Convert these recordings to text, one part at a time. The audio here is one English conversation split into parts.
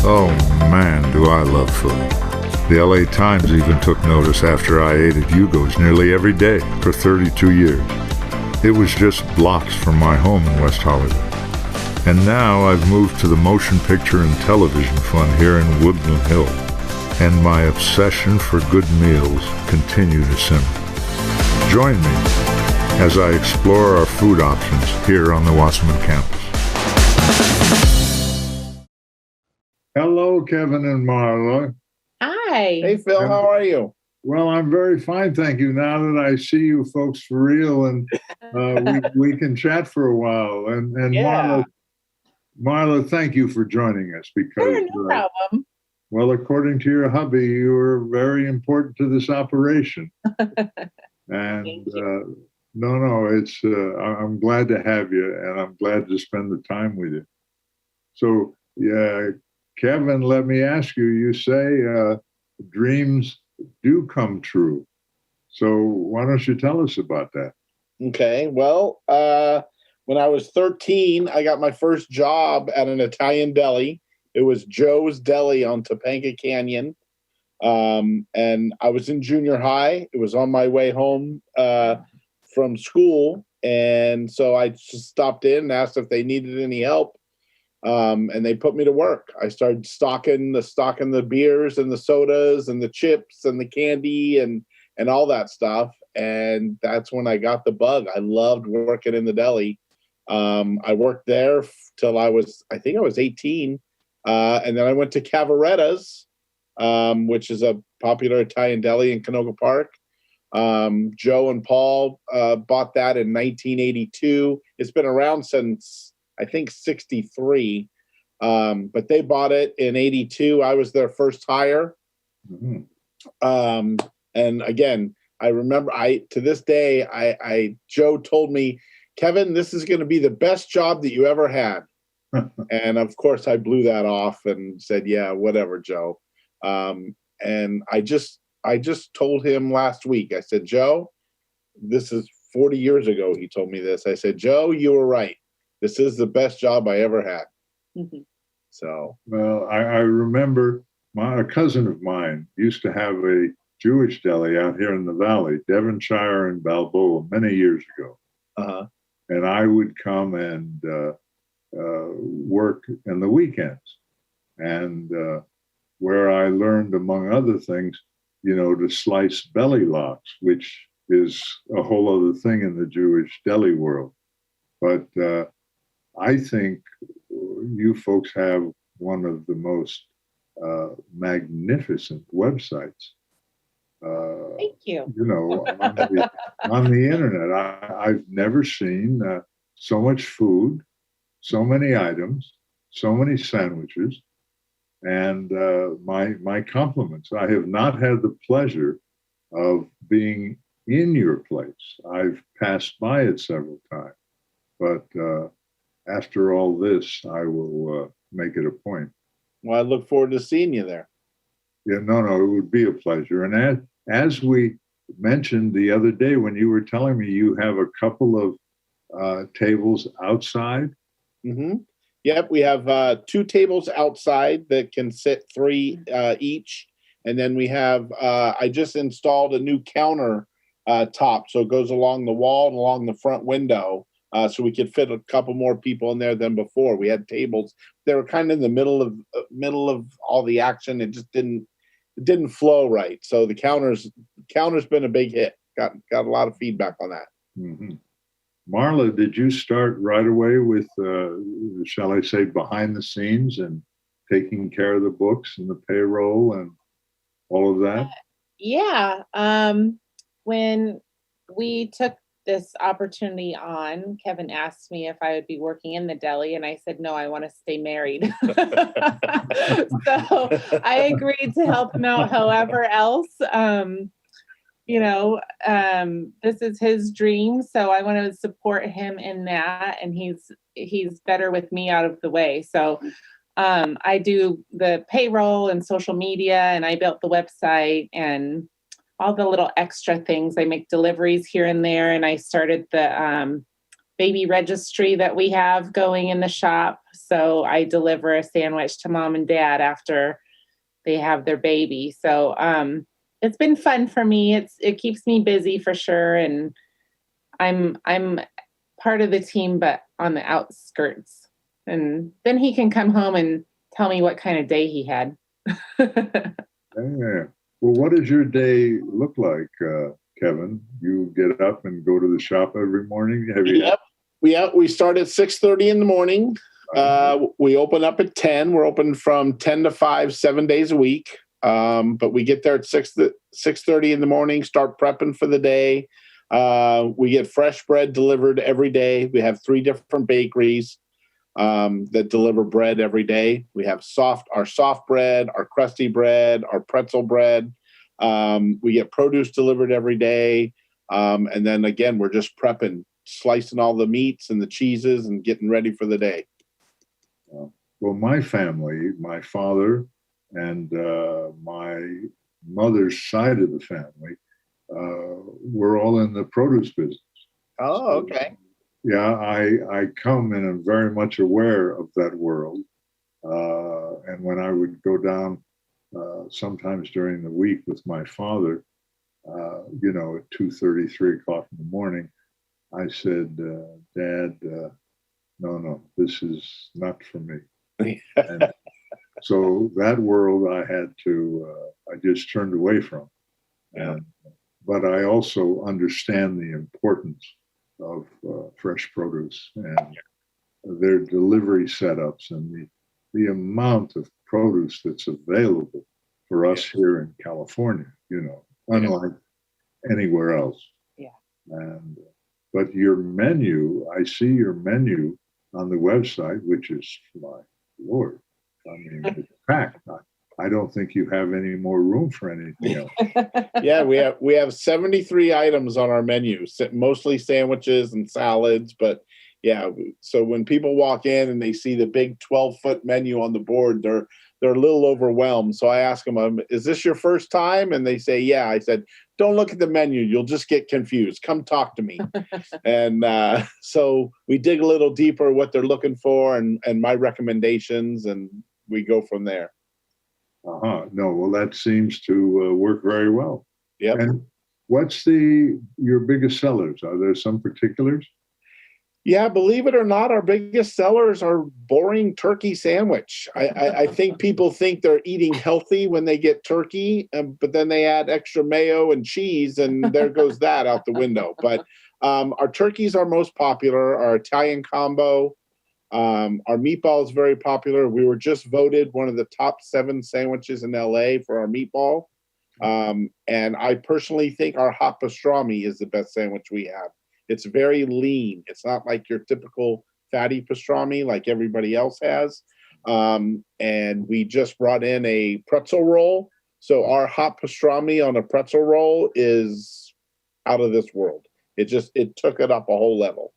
Oh man, do I love food. The LA Times even took notice after I ate at Hugo's nearly every day for 32 years. It was just blocks from my home in West Hollywood. And now I've moved to the motion picture and television fund here in Woodland Hill. And my obsession for good meals continue to simmer. Join me as I explore our food options here on the Wasserman campus. Hello, Kevin and Marla. Hi. Hey, Phil, how are you? Well, I'm very fine, thank you. Now that I see you folks for real, and we can chat for a while. And Yeah. Marla, thank you for joining us because, Sure, no problem. well, according to your hubby, you are very important to this operation. And it's I'm glad to have you, and I'm glad to spend the time with you. So, yeah. Kevin, let me ask you, you say dreams do come true. So why don't you tell us about that? Okay. Well, when I was 13, I got my first job at an Italian deli. It was Joe's Deli on Topanga Canyon. And I was in junior high. It was on my way home from school. And so I just stopped in and asked if they needed any help. And they put me to work. I started stocking the beers and the sodas and the chips and the candy and all that stuff. And that's when I got the bug. I loved working in the deli. I worked there till I was 18. And then I went to Cavaretta's, which is a popular Italian deli in Canoga Park. Joe and Paul bought that in 1982. It's been around since I think 63, but they bought it in 82. I was their first hire. Mm-hmm. And again, I remember to this day, Joe told me, Kevin, this is going to be the best job that you ever had. And of course I blew that off and said, yeah, whatever, Joe. And I just told him last week, I said, Joe, this is 40 years ago. He told me this. I said, Joe, you were right. This is the best job I ever had. Mm-hmm. So, well, I remember a cousin of mine used to have a Jewish deli out here in the valley, Devonshire and Balboa, many years ago. Uh-huh. And I would come and work in the weekends, and where I learned, among other things, to slice belly locks, which is a whole other thing in the Jewish deli world. But I think you folks have one of the most magnificent websites. Thank you. On the internet, I've never seen so much food, so many items, so many sandwiches, and my compliments. I have not had the pleasure of being in your place. I've passed by it several times, but after all this, I will make it a point. Well, I look forward to seeing you there. Yeah, no, it would be a pleasure. And as we mentioned the other day when you were telling me you have a couple of tables outside. Mm-hmm. Yep, we have 2 tables outside that can sit 3 each. And then we have, I just installed a new counter top, so it goes along the wall and along the front window. So we could fit a couple more people in there than before. We had tables; they were kind of in the middle of all the action. It just didn't flow right. So the counter's been a big hit. Got a lot of feedback on that. Mm-hmm. Marla, did you start right away with, shall I say, behind the scenes and taking care of the books and the payroll and all of that? Yeah. When we took this opportunity on, Kevin asked me if I would be working in the deli, and I said, no, I want to stay married. So I agreed to help him out however else. This is his dream, so I want to support him in that, and he's better with me out of the way. So I do the payroll and social media, and I built the website and all the little extra things. I make deliveries here and there, and I started the baby registry that we have going in the shop. So I deliver a sandwich to mom and dad after they have their baby. So it's been fun for me. It keeps me busy for sure. And I'm part of the team, but on the outskirts. And then he can come home and tell me what kind of day he had. Yeah. Well, what does your day look like, Kevin? You get up and go to the shop every morning? We start at 6:30 in the morning. We open up at 10. We're open from 10 to 5, 7 days a week. But we get there at 6:30 in the morning, start prepping for the day. We get fresh bread delivered every day. We have 3 different bakeries that deliver bread every day. We have our soft bread, our crusty bread, our pretzel bread. We get produce delivered every day. And then again, we're just prepping, slicing all the meats and the cheeses and getting ready for the day. Well, my family, my father and my mother's side of the family, we're all in the produce business. Oh, okay. Yeah, I come and am very much aware of that world. And when I would go down sometimes during the week with my father, at 2:30, 3 o'clock in the morning, I said, Dad, no, this is not for me. And so that world I just turned away from. Yeah. But I also understand the importance of fresh produce and their delivery setups and the amount of produce that's available for us here in California, unlike anywhere else. Yeah. But your menu, I see your menu on the website, which is, my Lord, I mean, it's packed. I don't think you have any more room for anything else. Yeah, we have 73 items on our menu, mostly sandwiches and salads. But yeah, so when people walk in and they see the big 12-foot menu on the board, they're a little overwhelmed. So I ask them, "Is this your first time?" And they say, "Yeah." I said, "Don't look at the menu; you'll just get confused. Come talk to me." And so we dig a little deeper what they're looking for and my recommendations, and we go from there. No, well, that seems to work very well. Yep. And what's your biggest sellers? Are there some particulars? Yeah, believe it or not, our biggest sellers are boring turkey sandwich. I think people think they're eating healthy when they get turkey, but then they add extra mayo and cheese, and there goes that out the window. But our turkeys are most popular, our Italian combo. Our meatball is very popular. We were just voted one of the top 7 sandwiches in LA for our meatball. And I personally think our hot pastrami is the best sandwich we have. It's very lean. It's not like your typical fatty pastrami like everybody else has. And we just brought in a pretzel roll. So our hot pastrami on a pretzel roll is out of this world. It took it up a whole level.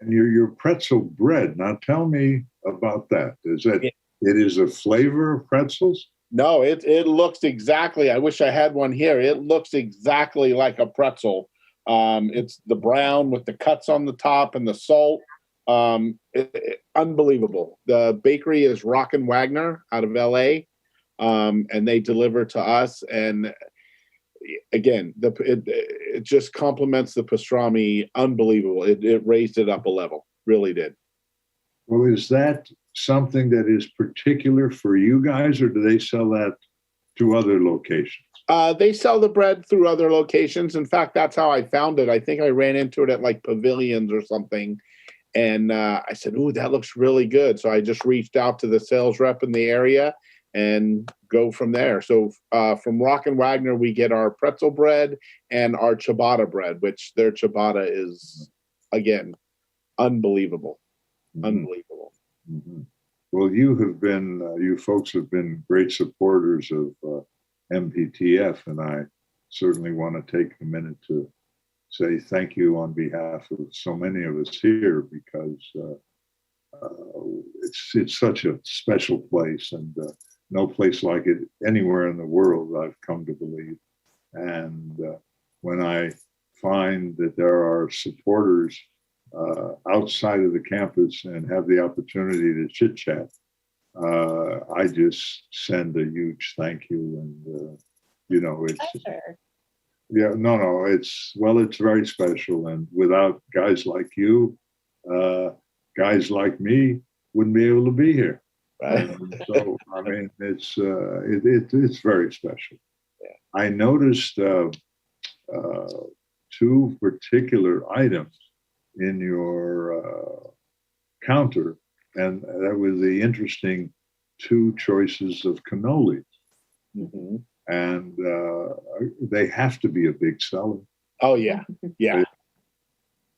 And your pretzel bread. Now tell me about that. It is a flavor of pretzels? No, it looks exactly. I wish I had one here. It looks exactly like a pretzel. It's the brown with the cuts on the top and the salt. Unbelievable. The bakery is Rockin' Wagner out of LA, and they deliver to us. And again, it just complements the pastrami. Unbelievable. It raised it up a level. Really did. Well, is that something that is particular for you guys, or do they sell that to other locations? They sell the bread through other locations. In fact, that's how I found it. I think I ran into it at like Pavilions or something. And I said, "Ooh, that looks really good." So I just reached out to the sales rep in the area and go from there. So from Rockin' Wagner, we get our pretzel bread and our ciabatta bread, which their ciabatta is, again, unbelievable. Mm-hmm. Unbelievable. Mm-hmm. Well, you folks have been great supporters of MPTF, and I certainly want to take a minute to say thank you on behalf of so many of us here, because it's such a special place, and no place like it anywhere in the world, I've come to believe. And when I find that there are supporters outside of the campus and have the opportunity to chit chat, I just send a huge thank you. And, it's, Pleasure. yeah, no, it's very special. And without guys like you, guys like me wouldn't be able to be here. Right. So, I mean, it's very special. I noticed two particular items in your counter, and that was the interesting two choices of cannolis. Mm-hmm. And they have to be a big seller. Oh yeah, yeah.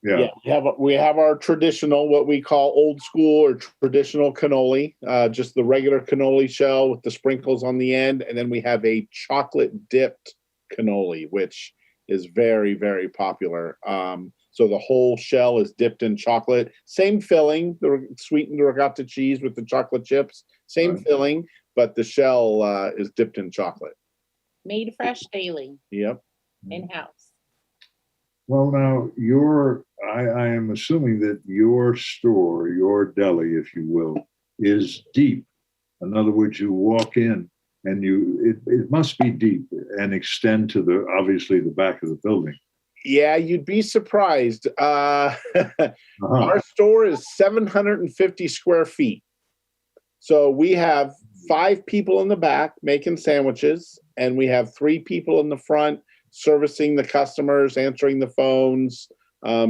Yeah. We have our traditional, what we call old school or traditional cannoli, just the regular cannoli shell with the sprinkles on the end, and then we have a chocolate dipped cannoli, which is very, very popular. So the whole shell is dipped in chocolate, same filling, the sweetened ricotta cheese with the chocolate chips, same filling, but the shell is dipped in chocolate. Made fresh daily, Yep. in-house. Well, now I am assuming that your store, your deli, if you will, is deep. In other words, you walk in and it must be deep and extend to obviously the back of the building. Yeah, you'd be surprised. Our store is 750 square feet. So we have 5 people in the back making sandwiches, and we have 3 people in the front servicing the customers, answering the phones,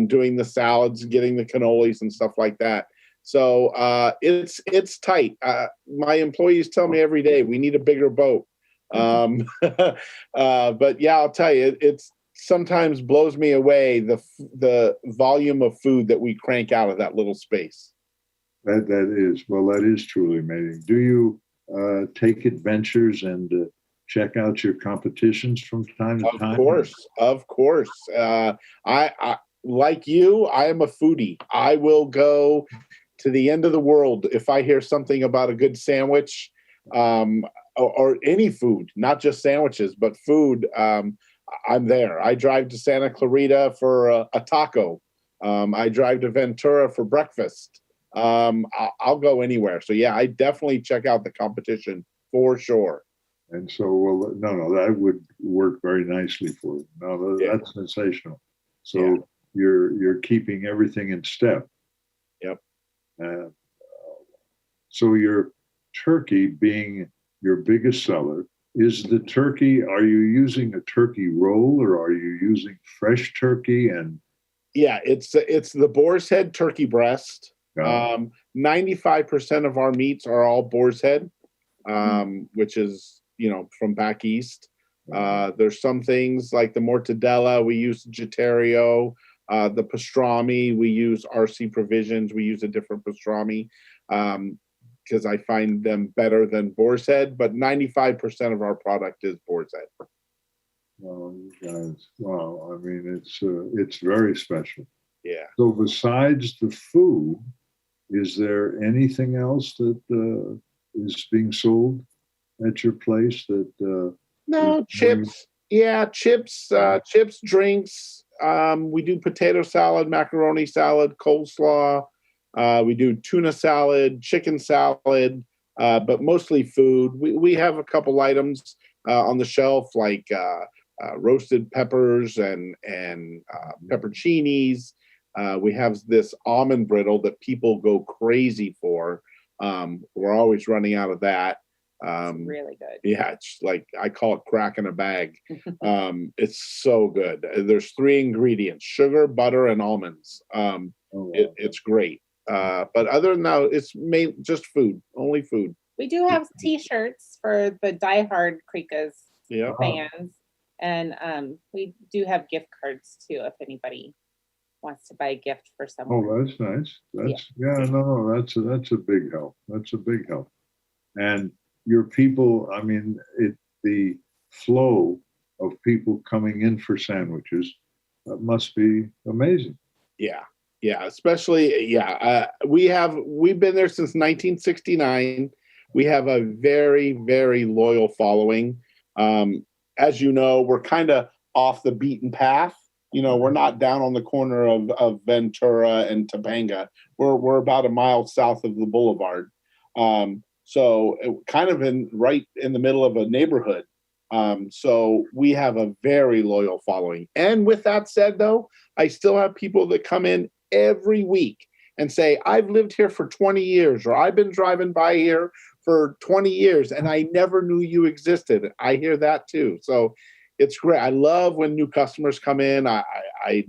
doing the salads, getting the cannolis and stuff like that. So it's tight. My employees tell me every day we need a bigger boat. But yeah, I'll tell you, it's sometimes blows me away the volume of food that we crank out of that little space. That is truly amazing. Do you take adventures and check out your competitions from time to time? Of course. I like you, I am a foodie. I will go to the end of the world if I hear something about a good sandwich, or any food, not just sandwiches, but food. I'm there. I drive to Santa Clarita for a taco. I drive to Ventura for breakfast. I'll go anywhere. So yeah, I definitely check out the competition for sure. And so, well, no, that would work very nicely for you. No, that's sensational. So you're keeping everything in step. Yep. So your turkey being your biggest seller, is the turkey, are you using a turkey roll or are you using fresh turkey? And yeah, it's the boar's head turkey breast. 95% of our meats are all boar's head, which is, from back east. There's some things like the mortadella, we use Giterio. The pastrami, we use RC Provisions. We use a different pastrami because I find them better than boar's head, but 95% of our product is boar's head. Well, you guys, wow, I mean, it's very special. Yeah. So besides the food, is there anything else that is being sold at your place that no, chips. Yeah, chips, drinks. We do potato salad, macaroni salad, coleslaw. We do tuna salad, chicken salad, but mostly food. We have a couple items on the shelf like roasted peppers and pepperoncinis. We have this almond brittle that people go crazy for. We're always running out of that. It's really good. Yeah, it's like I call it crack in a bag. It's so good. There's 3 ingredients: sugar, butter, and almonds. It's great. But other than that, it's just food, only food. We do have T-shirts for the diehard Cricca's fans, and we do have gift cards too if anybody wants to buy a gift for someone. Oh, that's nice. That's a big help. That's a big help. And your people, I mean, the flow of people coming in for sandwiches must be amazing. Yeah, especially we've been there since 1969. We have a very, very loyal following. As you know, we're kind of off the beaten path. we're not down on the corner of Ventura and Topanga. We're about a mile south of the boulevard. So kind of right in the middle of a neighborhood. So we have a very loyal following. And with that said, though, I still have people that come in every week and say, I've lived here for 20 years, or I've been driving by here for 20 years, and I never knew you existed. I hear that too. So it's great. I love when new customers come in. I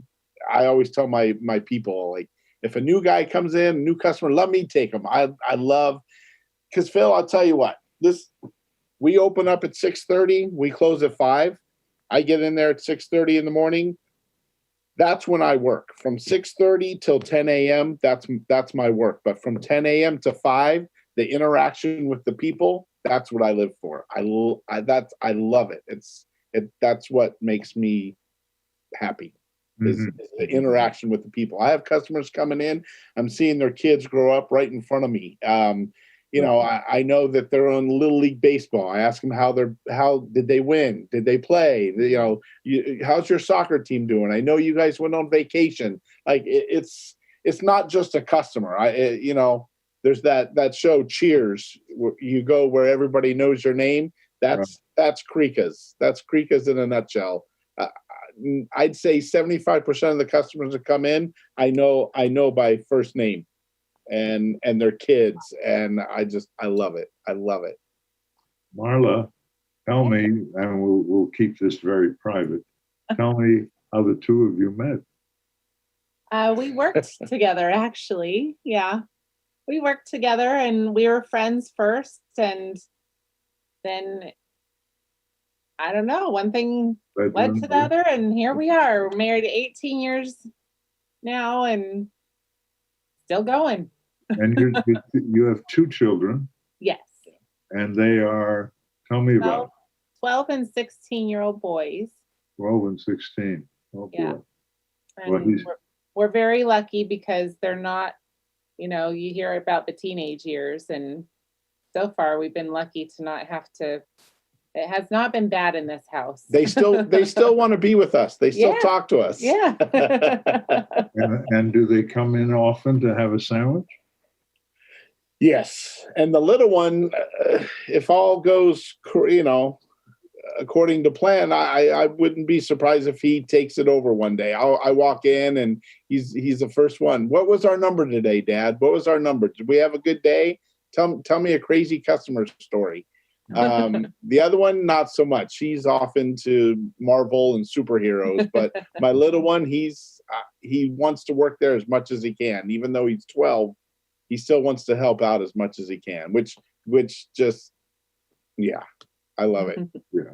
always tell my people, like, if a new guy comes in, a new customer, let me take them. I love, because Phil, I'll tell you what, we open up at 6:30, we close at 5. I get in there at 6:30 in the morning. That's when I work. From 6:30 till 10 a.m., that's my work. But from 10 a.m. to 5, the interaction with the people, that's what I live for. I love it. That's what makes me happy. Is the interaction with the people. I have customers coming in. I'm seeing their kids grow up right in front of me. I know that they're on Little League Baseball. I ask them how did they win? Did they play? How's your soccer team doing? I know you guys went on vacation. Like it's not just a customer. There's that show Cheers. Where you go where everybody knows your name. That's Cricca's. That's Cricca's in a nutshell. I'd say 75% of the customers that come in, I know by first name. And their kids, and I love it. I love it. Marla, tell me, and we'll keep this very private. Tell me how the two of you met. We worked together, actually. Yeah, we worked together, and we were friends first, and then I don't know, one thing led to the other, and here we are. We're married 18 years now, and still going. And you have 2 children. Yes. And they are, tell me about 12 and 16-year-old boys. 12 and 16. Oh, yeah. Boy. And we're very lucky because they're not, you hear about the teenage years, and so far we've been lucky to not have to. It has not been bad in this house. They still want to be with us. They still talk to us. Yeah. and do they come in often to have a sandwich? Yes. And the little one, if all goes, according to plan, I wouldn't be surprised if he takes it over one day. I walk in and he's the first one. What was our number today, Dad? What was our number? Did we have a good day? Tell me a crazy customer story. The other one, not so much. She's off into Marvel and superheroes, but my little one, he wants to work there as much as he can. Even though he's 12, he still wants to help out as much as he can, which just, yeah, I love it. Yeah.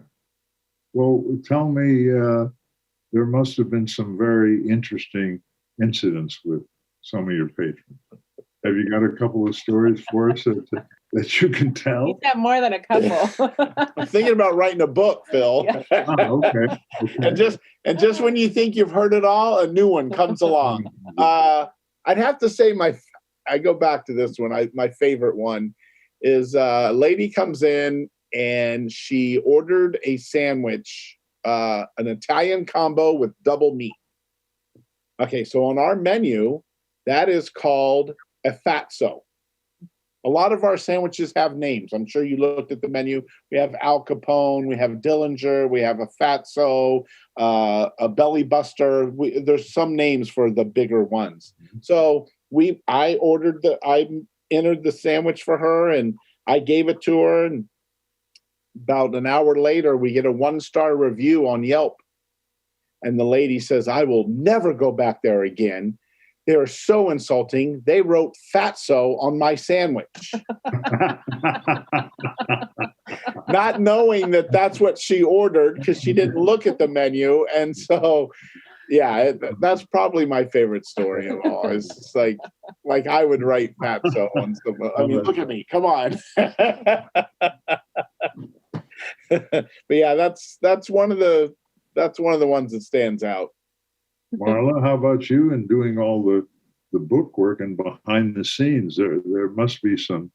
Well, tell me, there must have been some very interesting incidents with some of your patrons. Have you got a couple of stories for us that you can tell? He's got more than a couple. I'm thinking about writing a book, Phil. Yeah. Oh, okay. And just when you think you've heard it all, a new one comes along. I'd have to say I go back to this one. My favorite one is a lady comes in and she ordered a sandwich, an Italian combo with double meat. Okay, so on our menu, that is called a fatso. A lot of our sandwiches have names. I'm sure you looked at the menu. We have Al Capone, we have Dillinger, we have a fatso, a belly buster. There's some names for the bigger ones. So I entered the sandwich for her and I gave it to her. And about an hour later, we get a 1-star review on Yelp. And the lady says, I will never go back there again. They are so insulting. They wrote fatso on my sandwich. Not knowing that that's what she ordered because she didn't look at the menu. And so, yeah, that's probably my favorite story of all. It's just like I would write fatso on stuff. I mean, look at me. Come on. But yeah, that's one of the ones that stands out. Marla, how about you in doing all the book work and behind the scenes? There must be some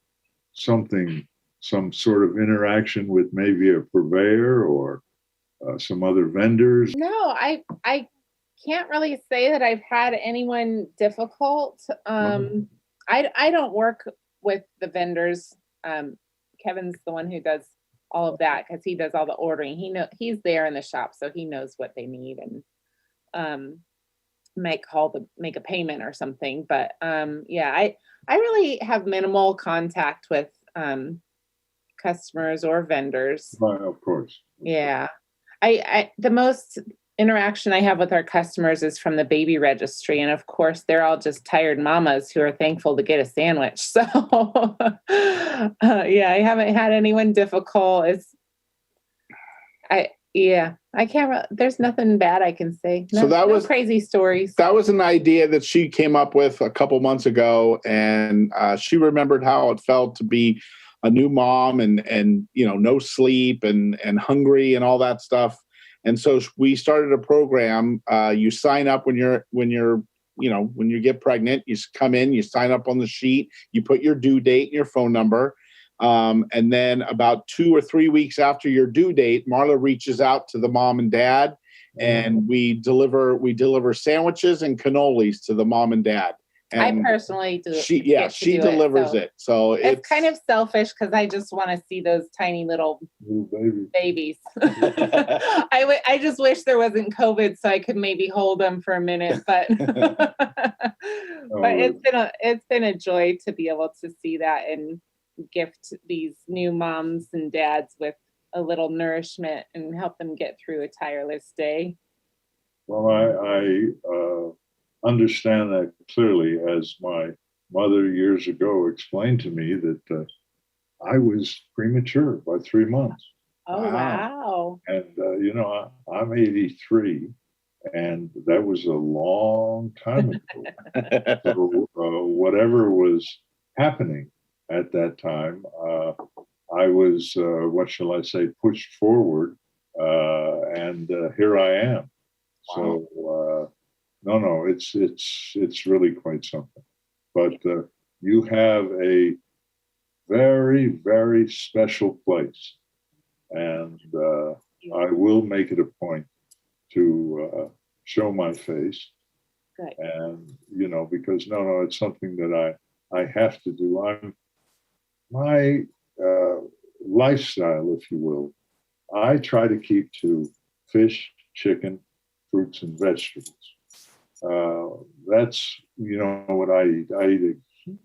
sort of interaction with maybe a purveyor or some other vendors. No, I can't really say that I've had anyone difficult. I don't work with the vendors. Kevin's the one who does all of that because he does all the ordering. He's there in the shop, so he knows what they need and make a payment or something. But yeah, I really have minimal contact with customers or vendors. Right, of course. Yeah. I the most interaction I have with our customers is from the baby registry. And of course, they're all just tired mamas who are thankful to get a sandwich. So yeah, I haven't had anyone difficult. I can't, there's nothing bad I can say. So that was crazy stories. That was an idea that she came up with a couple months ago. And she remembered how it felt to be a new mom and no sleep and hungry and all that stuff. And so we started a program. You sign up when you get pregnant. You come in, you sign up on the sheet, you put your due date and your phone number. And then about 2 or 3 weeks after your due date, Marla reaches out to the mom and dad, and we deliver sandwiches and cannolis to the mom and dad. And I personally do. She delivers it. So it's kind of selfish because I just want to see those tiny little babies. I just wish there wasn't COVID so I could maybe hold them for a minute, but it's been a joy to be able to see that and gift these new moms and dads with a little nourishment and help them get through a tireless day. Well, I understand that clearly, as my mother years ago explained to me that I was premature by 3 months. Oh, wow. And, I'm 83, and that was a long time ago. So whatever was happening at that time, I was, what shall I say, pushed forward, and here I am. Wow. So, no, it's really quite something. But you have a very, very special place, and I will make it a point to show my face. Good. And because it's something that I have to do. My lifestyle, if you will, I try to keep to fish, chicken, fruits, and vegetables. That's what I eat. I eat a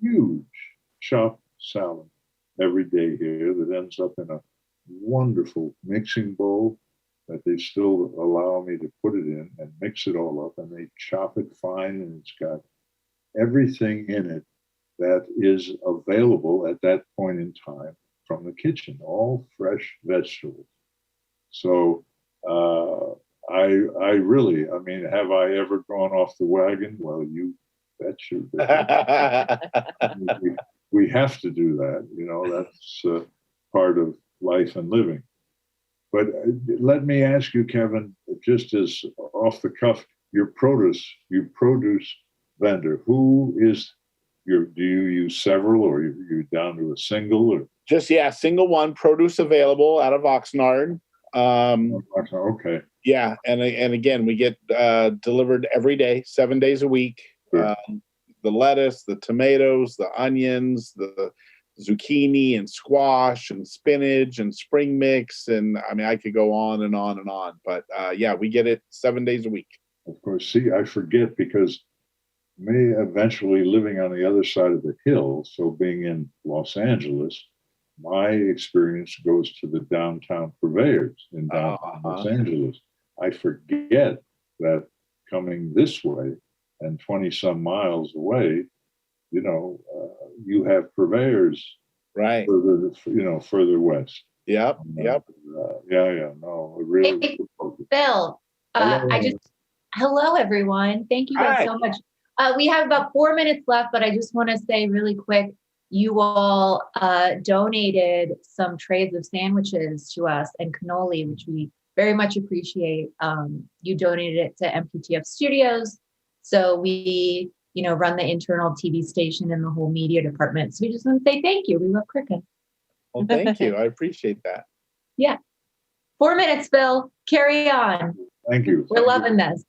huge chopped salad every day here that ends up in a wonderful mixing bowl that they still allow me to put it in and mix it all up, and they chop it fine, and it's got everything in it that is available at that point in time from the kitchen, all fresh vegetables. So I really, have I ever gone off the wagon? Well, you bet you. We have to do that. That's part of life and living. But let me ask you, Kevin, just as off the cuff, your produce vendor, who is do you use several, or you're down to a single? Or just single one, produce available out of Oxnard. Okay. Yeah, and again, we get delivered every day, 7 days a week. Sure. The lettuce, the tomatoes, the onions, the zucchini and squash and spinach and spring mix, and I could go on and on and on. But we get it 7 days a week. Of course. See, I forget because me eventually living on the other side of the hill, so being in Los Angeles, my experience goes to the downtown purveyors in downtown Los Angeles. I forget that coming this way and 20 some miles away, you have purveyors right further west. Yep. No, really. Hey, Bill, hello everyone. Thank you guys so much. We have about 4 minutes left, but I just want to say really quick, you all donated some trays of sandwiches to us and cannoli, which we very much appreciate. You donated it to MPTF Studios. So we, run the internal TV station and the whole media department. So we just want to say thank you. We love Cricca. Well, thank you. I appreciate that. Yeah. 4 minutes, Bill. Carry on. Thank you. We're loving this.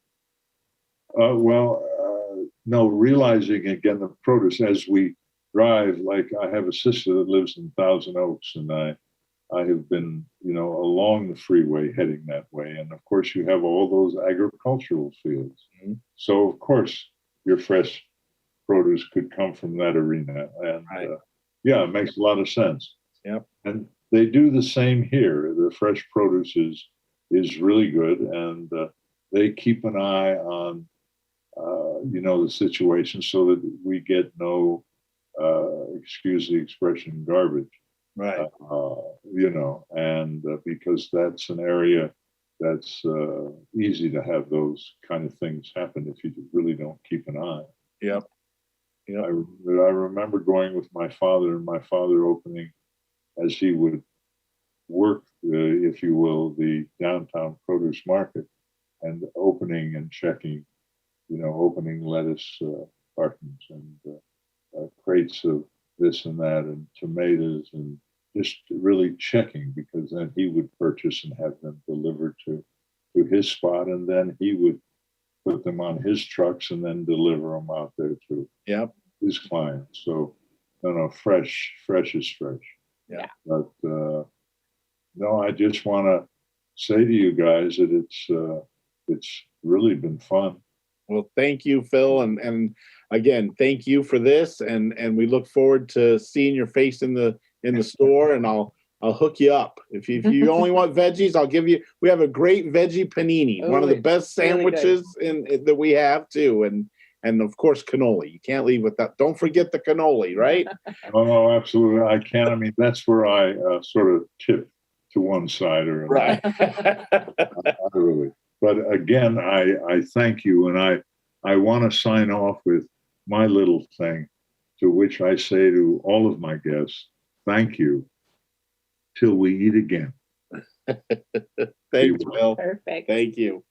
No, realizing again the produce as we drive. Like I have a sister that lives in Thousand Oaks, and I have been, along the freeway heading that way. And of course, you have all those agricultural fields. Mhm. So of course, your fresh produce could come from that arena, and Right. yeah, it makes a lot of sense. Yep. And they do the same here. The fresh produce is really good, and they keep an eye on the situation so that we get no, excuse the expression, garbage. Right. And because that's an area that's easy to have those kind of things happen if you really don't keep an eye. Yep. I remember going with my father, and my father opening, as he would work, if you will, the downtown produce market, and opening and checking, opening lettuce cartons and crates of this and that and tomatoes, and just really checking, because then he would purchase and have them delivered to his spot, and then he would put them on his trucks and then deliver them out there to Yep. his clients. So, no, fresh is fresh. Yeah. But no, I just want to say to you guys that it's really been fun. Well, thank you, Phil, and again, thank you for this, and we look forward to seeing your face in the store, and I'll hook you up. If you only want veggies, I'll give you. We have a great veggie panini, one of the best sandwiches that we have too, and of course cannoli. You can't leave with that. Don't forget the cannoli, right? Oh no, absolutely, I can't. I mean, that's where I sort of tip to one side or another. Right. Really. But again, I thank you, and I want to sign off with my little thing, to which I say to all of my guests, thank you, till we eat again. Thanks, Phil. Perfect. Thank you.